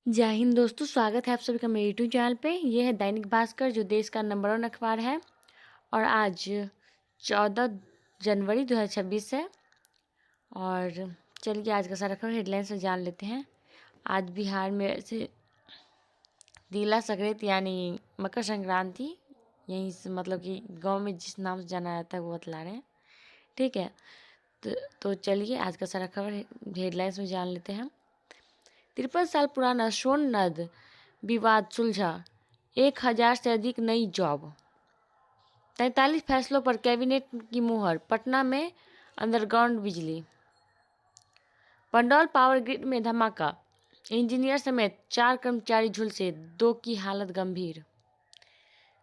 जय हिंद दोस्तों, स्वागत है आप सभी का मेरे यूट्यूब चैनल पे। ये है दैनिक भास्कर, जो देश का नंबर 1 अखबार है। और आज 14 जनवरी 2026 है। और चलिए आज का सारा खबर हेडलाइन से जान लेते हैं। आज बिहार में से तीला संक्रांत यानी मकर संक्रांति, यहीं से मतलब कि गांव में जिस नाम से जाना जाता है वो बतला रहे हैं। ठीक है, तो चलिए आज का सारा खबर हेडलाइंस में जान लेते हैं। 53 साल पुराना सोन नद विवाद सुलझा, 1000 से अधिक नई जॉब। 43 फैसलों पर कैबिनेट की मुहर, पटना में अंडरग्राउंड बिजली। पंडौल पावर ग्रिड में धमाका, इंजीनियर समेत 4 कर्मचारी झुलसे, 2 की हालत गंभीर।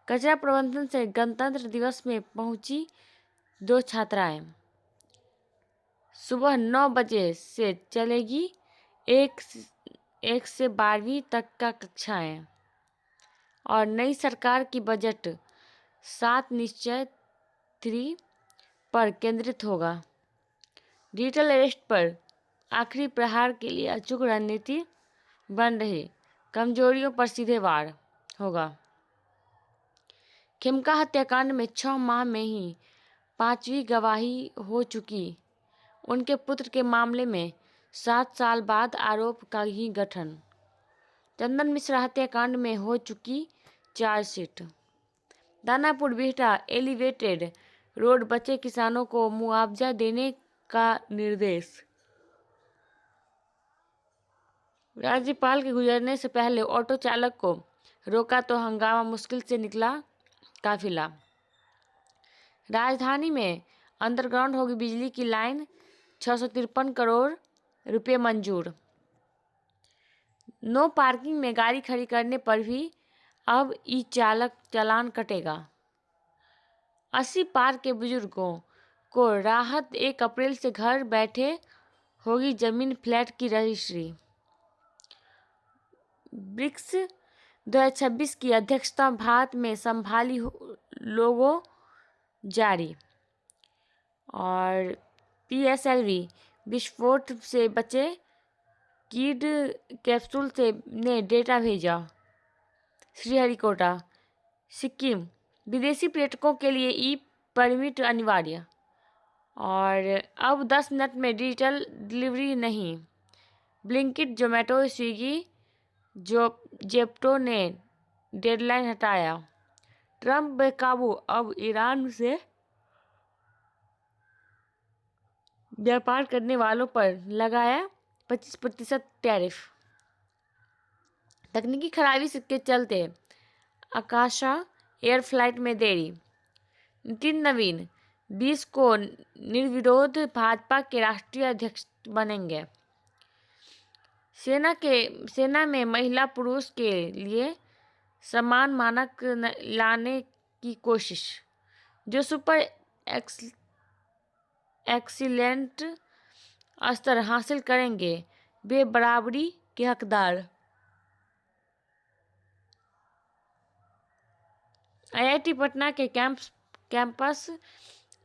कचरा प्रबंधन से गणतंत्र दिवस में पहुंची 2 छात्राएं। सुबह 9 बजे से चलेगी एक से 12वीं तक का कक्षाएं। और नई सरकार की बजट 7 निश्चय 3 पर केंद्रित होगा। डिजिटल अरेस्ट पर आखिरी प्रहार के लिए अचूक रणनीति बन रही, कमजोरियों पर सीधे वार होगा। खेमका हत्याकांड में 6 माह में ही 5वीं गवाही हो चुकी। उनके पुत्र के मामले में 7 साल बाद आरोप का ही गठन। चंदन मिश्रा हत्याकांड में हो चुकी chargesheet. Danapur Bihta elevated road बचे किसानों को मुआवजा देने का निर्देश। राज्यपाल के गुजरने से पहले ऑटो चालक को रोका तो हंगामा, मुश्किल से निकला काफिला। राजधानी में अंडरग्राउंड होगी बिजली की लाइन, 653 करोड़ रुपए मंजूर। नो पार्किंग में गाड़ी खड़ी करने पर भी अब ई चालक चालान कटेगा। 80 पार के बुजुर्गों को राहत, 1 अप्रैल से घर बैठे होगी जमीन फ्लैट की रजिस्ट्री। ब्रिक्स 2026 की अध्यक्षता भारत में संभाली लोगो जारी। और पीएसएलवी विस्फोट से बचे किड कैप्सूल से ने डेटा भेजा। श्रीहरिकोटा सिक्किम विदेशी पर्यटकों के लिए ई परमिट अनिवार्य। और अब 10 मिनट में डिजिटल डिलीवरी नहीं। ब्लिंकिट, जोमेटो, स्विगी, जेप्टो ने डेडलाइन हटाया। ट्रंप बेकाबू, अब ईरान से व्यापार करने वालों पर लगाया 25% टैरिफ। तकनीकी खराबी के चलते आकाशा एयर फ्लाइट में देरी। नितिन नवीन 20 को निर्विरोध भाजपा के राष्ट्रीय अध्यक्ष बनेंगे। सेना में महिला पुरुष के लिए समान मानक लाने की कोशिश। जो सुपर एक्सीलेंट स्तर हासिल करेंगे वे बराबरी के हकदार। आईआईटी पटना के कैंपस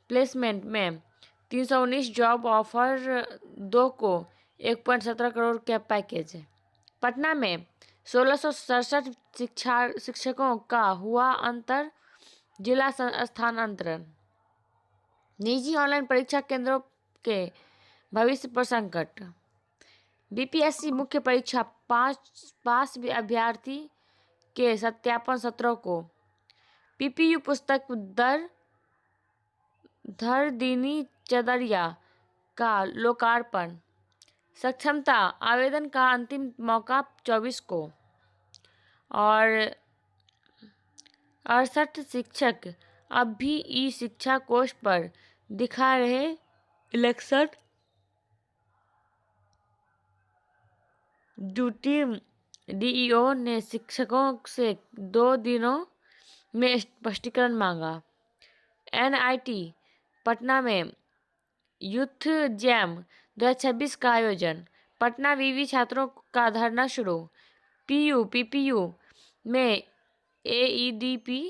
प्लेसमेंट में 319 जॉब ऑफर, 2 को 1.17 करोड़ का पैकेज। पटना में 1667 शिक्षकों का हुआ अंतर जिला स्थानांतरण। निजी ऑनलाइन परीक्षा केंद्रों के भविष्य पर संकट। बीपीएससी मुख्य परीक्षा पास अभ्यर्थी के सत्यापन सत्रों को। पीपीयू पुस्तक धर दीनी चदरिया का लोकार्पण। सक्षमता आवेदन का अंतिम मौका 24 को। और 68 शिक्षक अब भी ई शिक्षा कोष पर दिखा रहे इलेक्शन ड्यूटी। डीईओ ने शिक्षकों से 2 दिनों में स्पष्टीकरण मांगा। एनआईटी पटना में यूथ जैम 2026 का आयोजन। पटना विवि छात्रों का धरना शुरू। पीपीयू में एईडीपी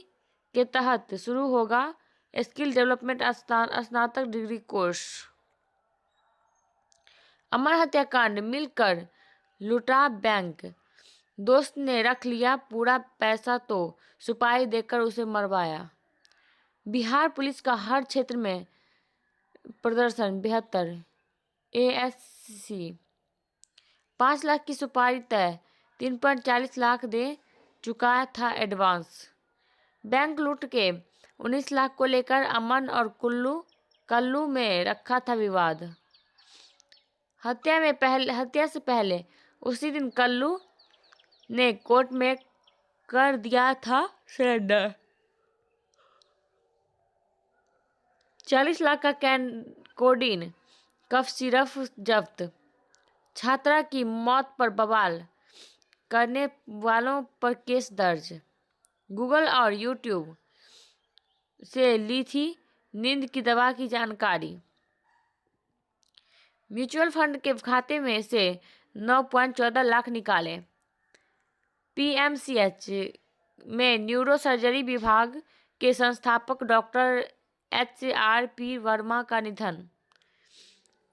के तहत शुरू होगा स्किल डेवलपमेंट स्नातक डिग्री कोर्स। अमर हत्याकांड मिलकर लूटा बैंक, दोस्त ने रख लिया पूरा पैसा तो सुपारी देकर उसे मरवाया। बिहार पुलिस का हर क्षेत्र में प्रदर्शन 72। एएससी 5 लाख की सुपारी तय, 3.40 लाख दे चुका था एडवांस। बैंक लूट के 19 लाख को लेकर अमन और कल्लू में रखा था विवाद। हत्या से पहले उसी दिन कल्लू ने कोर्ट में कर दिया था सरेंडर। 40 लाख का कोडीन कफ सिरप जब्त। छात्रा की मौत पर बवाल करने वालों पर केस दर्ज। गूगल और यूट्यूब से ली थी नींद की दवा की जानकारी। म्यूचुअल फंड के खाते में से 9.14 लाख निकाले। पीएमसीएच में न्यूरो सर्जरी विभाग के संस्थापक डॉक्टर HRP वर्मा का निधन।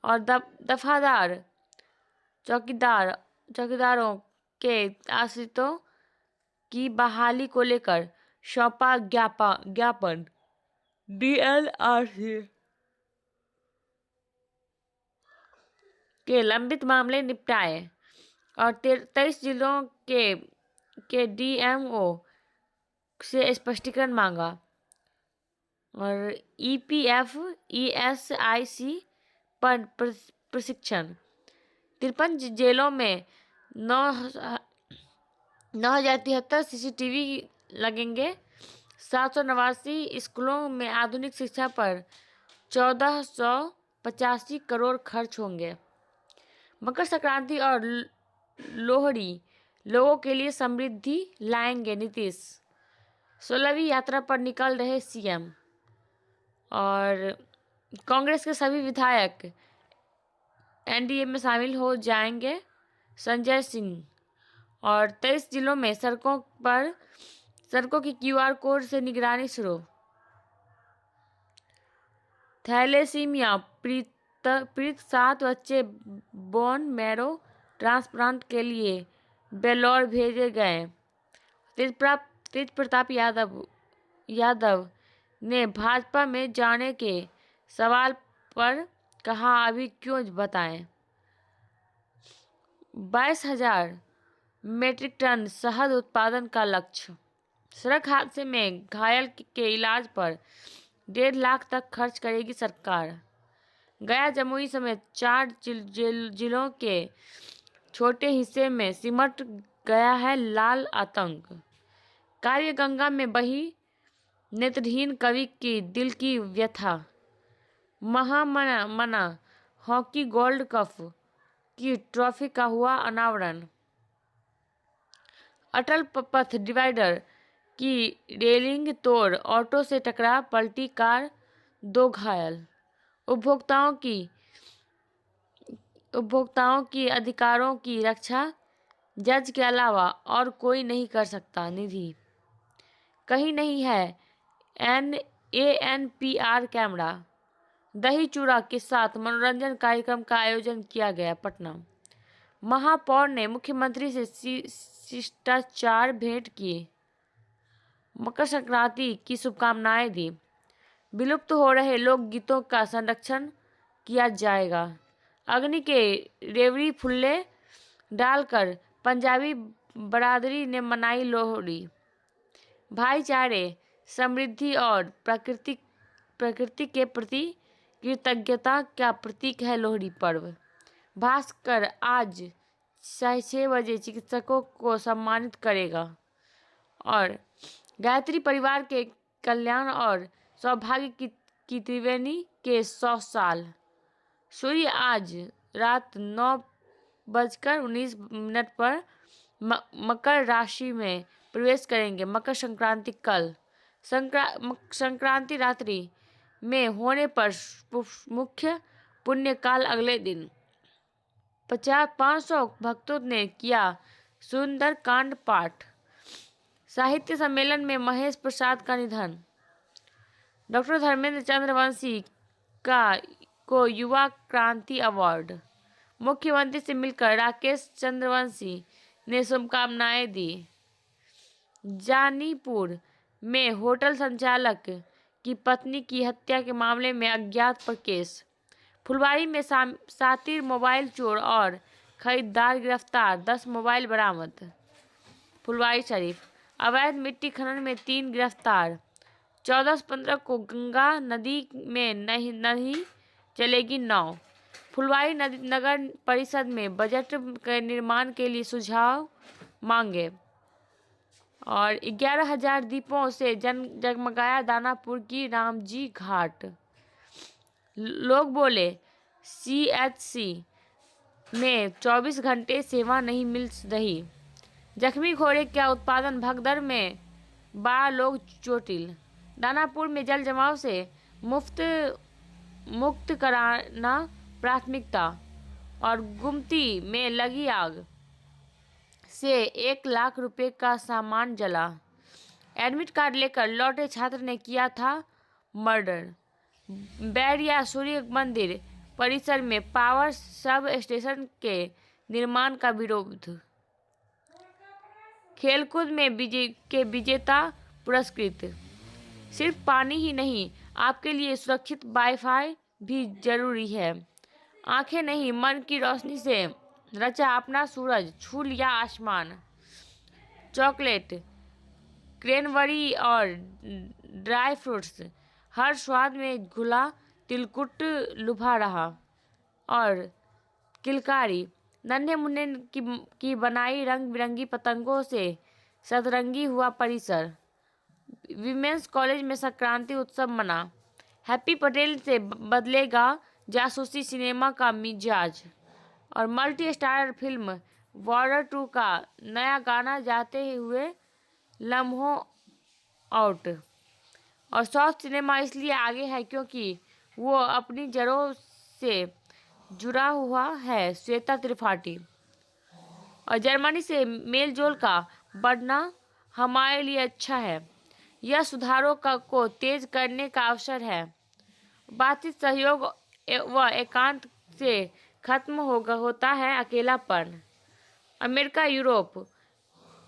और दफादार चौकीदारों के आश्रितों की बहाली को लेकर सौंपा ज्ञापन DLRC के लंबित मामले निपटाए और 23 जिलों के DMO से स्पष्टीकरण मांगा। और EPF ESIC पर प्रशिक्षण। 53 जेलों में 9,073 CCTV लगेंगे। 789 स्कूलों में आधुनिक शिक्षा पर 1485 करोड़ खर्च होंगे। मकर संक्रांति और लोहड़ी लोगों के लिए समृद्धि लाएंगे नीतीश। 16वीं यात्रा पर निकल रहे CM। और कांग्रेस के सभी विधायक NDA में शामिल हो जाएंगे, संजय सिंह। और 23 जिलों में सड़कों की QR कोड से निगरानी शुरू। थैलेसीमिया पीड़ित 7 बच्चे बोन मैरो ट्रांसप्लांट के लिए बेलौर भेजे गए। तेज प्रताप यादव ने भाजपा में जाने के सवाल पर कहा, अभी क्यों बताएं। 22,000 मीट्रिक टन शहद उत्पादन का लक्ष्य। सड़क हादसे में घायल के इलाज पर 1.5 लाख तक खर्च करेगी सरकार। गया जमुई समेत 4 जिलों के छोटे हिस्से में सिमट गया है लाल आतंक। काव्य गंगा में बही नेत्रहीन कवि की दिल की व्यथा। महामना हॉकी गोल्ड कप की ट्रॉफी का हुआ अनावरण। अटल पथ डिवाइडर की रेलिंग तोड़ ऑटो से टकरा पलटी कार, 2 घायल। उपभोक्ताओं की अधिकारों की रक्षा जज के अलावा और कोई नहीं कर सकता, निधि। कहीं नहीं है ANPR कैमरा। दही चूड़ा के साथ मनोरंजन कार्यक्रम का आयोजन किया गया, पटना। महापौर ने मुख्यमंत्री से शिष्टाचार भेंट की, मकर संक्रांति की शुभकामनाएं दी। विलुप्त हो रहे लोकगीतों का संरक्षण किया जाएगा। अग्नि के रेवड़ी फुल्ले डालकर पंजाबी बरादरी ने मनाई लोहड़ी। भाईचारे, समृद्धि और प्रकृति के प्रति कृतज्ञता का प्रतीक है लोहड़ी पर्व। भास्कर आज 6:30 बजे चिकित्सकों को सम्मानित करेगा। और गायत्री परिवार के कल्याण और सौभाग्य की त्रिवेणी के 100 साल। सूर्य आज रात 9:19 पर मकर राशि में प्रवेश करेंगे। मकर संक्रांति कल। संक्रांति रात्रि में होने पर मुख्य पुण्य काल अगले दिन। 500 भक्तों ने किया सुंदरकांड पाठ। साहित्य सम्मेलन में महेश प्रसाद का निधन। डॉक्टर धर्मेंद्र चंद्रवंशी को युवा क्रांति अवार्ड। मुख्यमंत्री से मिलकर राकेश चंद्रवंशी ने शुभकामनाएं दी। जानीपुर में होटल संचालक की पत्नी की हत्या के मामले में अज्ञात पर केस। फुलवारी में सातिर मोबाइल चोर और खरीदार गिरफ्तार, 10 मोबाइल बरामद। फुलवारी शरीफ अवैध मिट्टी खनन में 3 गिरफ्तार। 14 से 15 को गंगा नदी में नहीं चलेगी नाव। फुलवारी नगर परिषद में बजट के निर्माण के लिए सुझाव मांगे। और 11,000 दीपों से जगमगाया दानापुर की रामजी घाट। लोग बोले CHC में 24 घंटे सेवा नहीं मिल रही। जख्मी घोड़े का उत्पादन भगदड़ में 12 लोग चोटिल। दानापुर में जल जमाव से मुक्त कराना प्राथमिकता। और गुमती में लगी आग से 1 लाख रुपए का सामान जला। एडमिट कार्ड लेकर लौटे छात्र ने किया था मर्डर। बैरिया सूर्य मंदिर परिसर में पावर सब स्टेशन के निर्माण का विरोध। खेलकूद में विजेता पुरस्कृत। सिर्फ पानी ही नहीं, आपके लिए सुरक्षित वाईफाई भी जरूरी है। आंखें नहीं, मन की रोशनी से रचा अपना सूरज, छू लिया आसमान। चॉकलेट, क्रैनबेरी और ड्राई फ्रूट्स, हर स्वाद में घुला तिलकुट लुभा रहा। और किलकारी, नन्हे मुन्ने की बनाई रंग बिरंगी पतंगों से सतरंगी हुआ परिसर। विमेंस कॉलेज में संक्रांति उत्सव मना। हैप्पी पटेल से बदलेगा जासूसी सिनेमा का मिजाज। और मल्टी स्टारर फिल्म वॉर 2 का नया गाना जाते हुए लम्हों आउट। और साउथ सिनेमा इसलिए आगे है क्योंकि वो अपनी जड़ों से जुड़ा हुआ है। श्वेता त्रिपाठी। और जर्मनी से मेलजोल का बढ़ना हमारे लिए अच्छा है। यह सुधारों को तेज करने का अवसर है। बातचीत, सहयोग व एकांत से खत्म होता है अकेलापन। अमेरिका यूरोप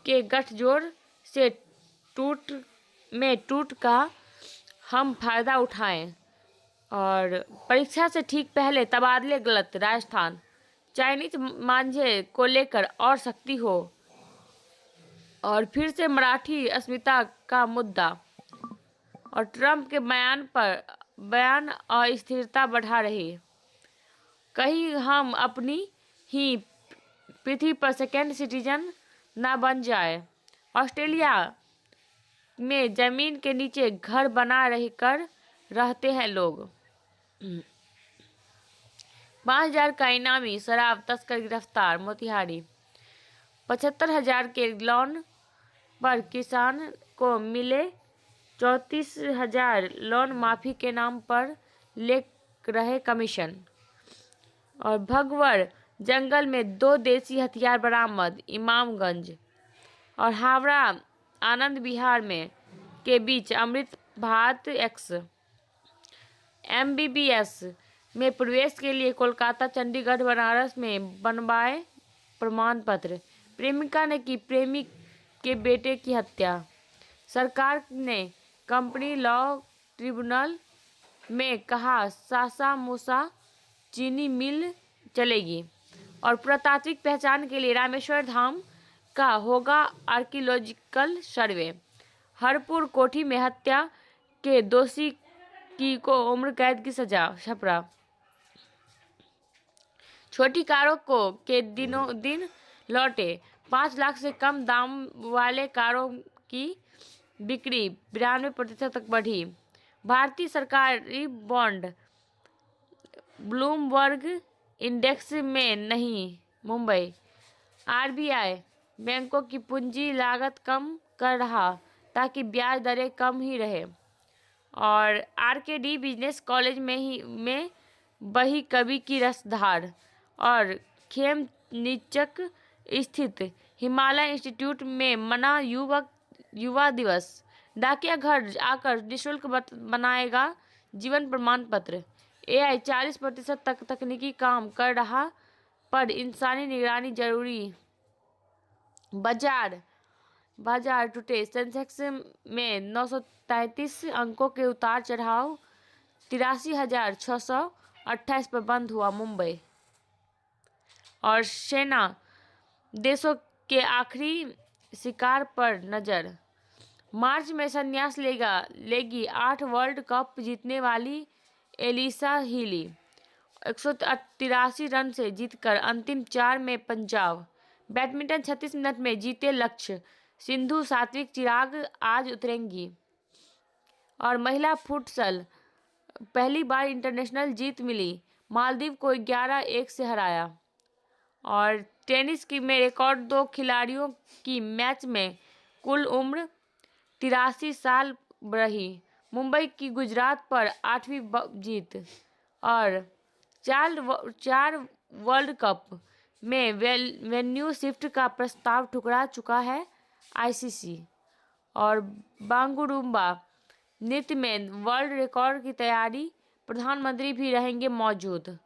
के गठजोड़ से टूट का हम फायदा उठाएं। और परीक्षा से ठीक पहले तबादले गलत। राजस्थान, चाइनीज मांझे को लेकर और सख्ती हो। और फिर से मराठी अस्मिता का मुद्दा। और ट्रंप के बयान अस्थिरता बढ़ा रही। कहीं हम अपनी ही पृथ्वी पर सेकेंड सिटीजन ना बन जाए। ऑस्ट्रेलिया में जमीन के नीचे घर बना रहते हैं लोग। 5,000 का इनामी शराब तस्कर गिरफ्तार। मोतिहारी, 75,000 के लोन पर किसान को मिले 34,000 लोन माफी के नाम पर ले रहे कमीशन। और भगवर जंगल में 2 देसी हथियार बरामद। इमामगंज। और हावड़ा आनंद विहार के बीच अमृत भारत एक्स। MBBS में प्रवेश के लिए कोलकाता, चंडीगढ़, बनारस में बनवाए प्रमाण पत्र। प्रेमिका ने की प्रेमी के बेटे की हत्या। सरकार ने कंपनी लॉ ट्रिब्यूनल में कहा सासा मूसा चीनी मिल चलेगी। और पुरातात्विक पहचान के लिए रामेश्वर धाम का होगा आर्कियोलॉजिकल सर्वे। हरपुर कोठी में हत्या के दोषी को उम्र कैद की सजा। छपरा, छोटी कारों के दिन लौटे। 5 लाख से कम दाम वाले कारों की बिक्री 92% तक बढ़ी। भारतीय सरकारी बॉन्ड ब्लूमबर्ग इंडेक्स में नहीं। मुंबई, RBI बैंकों की पूंजी लागत कम कर रहा ताकि ब्याज दरें कम ही रहे। और RKD बिजनेस कॉलेज में बही कवि की रसधार। और खेमनीचक स्थित हिमालय इंस्टीट्यूट में मना युवा दिवस। डाकिया घर आकर निःशुल्क बनाएगा जीवन प्रमाण पत्र। AI 40% तक तकनीकी काम कर रहा पर इंसानी निगरानी जरूरी। बाजार टूटे, सेंसेक्स में 933 अंकों के उतार चढ़ाव, 83,628 पर बंद हुआ मुंबई। और सेना देशों के आखिरी शिकार पर नजर, मार्च में संन्यास लेगी 8 वर्ल्ड कप जीतने वाली एलिसा हीली, 183 रन से जीतकर अंतिम 4 में पंजाब। बैडमिंटन 36 मिनट में जीते लक्ष्य, सिंधु सात्विक चिराग आज उतरेंगी। और महिला फुटसल, पहली बार इंटरनेशनल जीत मिली, मालदीव को 11-1 से हराया। और टेनिस की में रिकॉर्ड 2 खिलाड़ियों की मैच में कुल उम्र 83 साल रही, मुंबई की गुजरात पर 8वीं जीत। और 4 वर्ल्ड कप में वेन्यू शिफ्ट का प्रस्ताव ठुकरा चुका है आईसीसी। और बांगुरुम्बा नृत्य में वर्ल्ड रिकॉर्ड की तैयारी, प्रधानमंत्री भी रहेंगे मौजूद।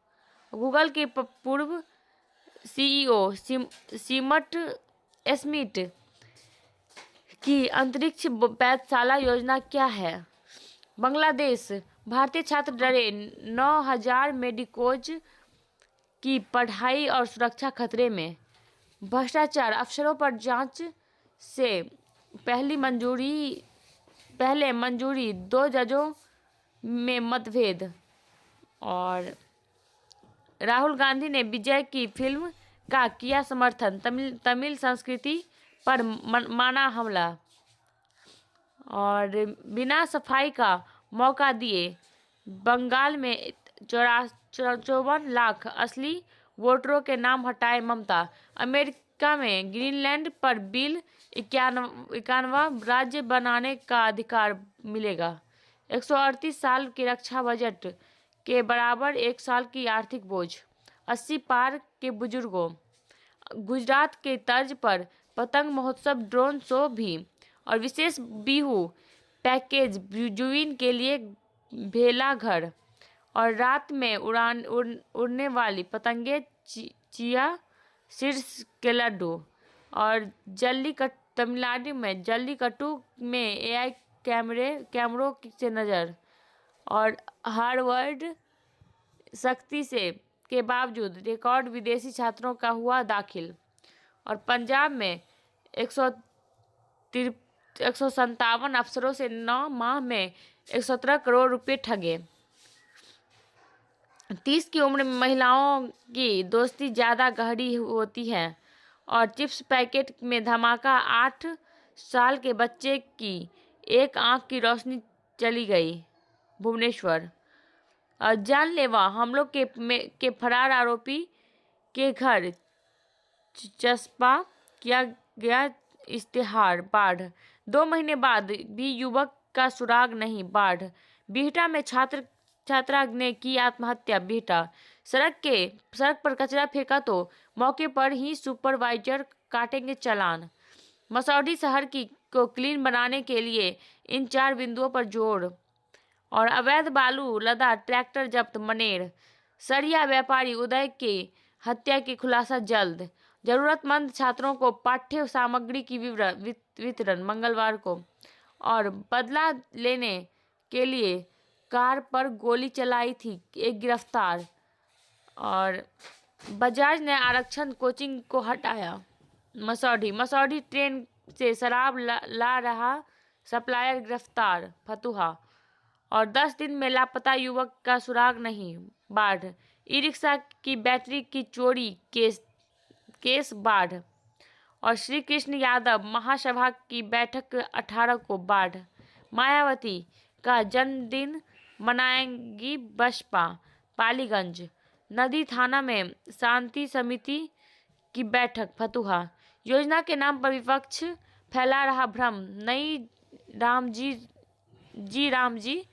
गूगल के पूर्व सीईओ सीमट स्मिथ की अंतरिक्ष पैदशाला योजना क्या है? बांग्लादेश, भारतीय छात्र डरे, 9,000 मेडिकोज की पढ़ाई और सुरक्षा खतरे में। भ्रष्टाचार, अफसरों पर जांच से पहले मंजूरी 2 जजों में मतभेद। और राहुल गांधी ने विजय की फिल्म का किया समर्थन, तमिल संस्कृति पर माना हमला। और बिना सफाई का मौका दिए बंगाल में 54 लाख असली वोटरों के नाम हटाए ममता। अमेरिका में ग्रीनलैंड पर बिल 51वां राज्य बनाने का अधिकार मिलेगा। 138 साल के रक्षा बजट के बराबर 1 साल की आर्थिक बोझ, 80 पार के बुजुर्गों। गुजरात के तर्ज पर पतंग महोत्सव, ड्रोन शो भी। और विशेष बिहू पैकेज जुबिन के लिए भेला घर। और रात में उड़ने वाली पतंगे, चिया सीड्स के लड्डू। और तमिलनाडु में जल्लीकट्टू में एआई कैमरों से नजर। और हार्वर्ड सख्ती के बावजूद रिकॉर्ड विदेशी छात्रों का हुआ दाखिल। और पंजाब में 157 अफसरों से 9 माह में 117 करोड़ रुपए ठगे। 30 की उम्र में महिलाओं की दोस्ती ज़्यादा गहरी होती है। और चिप्स पैकेट में धमाका, 8 साल के बच्चे की एक आंख की रोशनी चली गई, भुवनेश्वर। और जानलेवा हमलों के फरार आरोपी के घर चस्पा किया गया इश्तेहार, बाढ़। 2 महीने बाद भी युवक का सुराग नहीं, बाढ़। बिहटा में छात्रा ने की आत्महत्या, बिहटा। सड़क पर कचरा फेंका तो मौके पर ही सुपरवाइजर काटेंगे चालान। मसौढ़ी शहर को क्लीन बनाने के लिए इन 4 बिंदुओं पर जोर। और अवैध बालू लदा ट्रैक्टर जब्त, मनेर। सरिया व्यापारी उदय की हत्या की खुलासा जल्द। जरूरतमंद छात्रों को पाठ्य सामग्री की वितरण, मंगलवार को। और बदला लेने के लिए कार पर गोली चलाई थी, एक गिरफ्तार। और बजाज ने आरक्षण कोचिंग को हटाया। मसौढ़ी ट्रेन से शराब ला रहा सप्लायर गिरफ्तार, फतुहा। और 10 दिन में लापता युवक का सुराग नहीं, बाढ़। ई रिक्शा की बैटरी की चोरी केस बाढ़। और श्री कृष्ण यादव महासभा की बैठक 18 को, बाढ़। मायावती का जन्मदिन मनाएंगी बसपा, पालीगंज। नदी थाना में शांति समिति की बैठक, फतुहा। योजना के नाम पर विपक्ष फैला रहा भ्रम, नई रामजी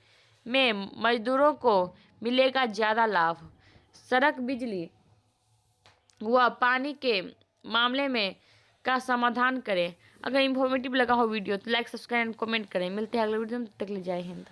में मजदूरों को मिलेगा ज़्यादा लाभ। सड़क, बिजली व पानी के मामले में का समाधान करें। अगर इन्फॉर्मेटिव लगा हो वीडियो तो लाइक, सब्सक्राइब एंड कमेंट करें। मिलते हैं अगले वीडियो में, तब तक के लिए जय हिंद।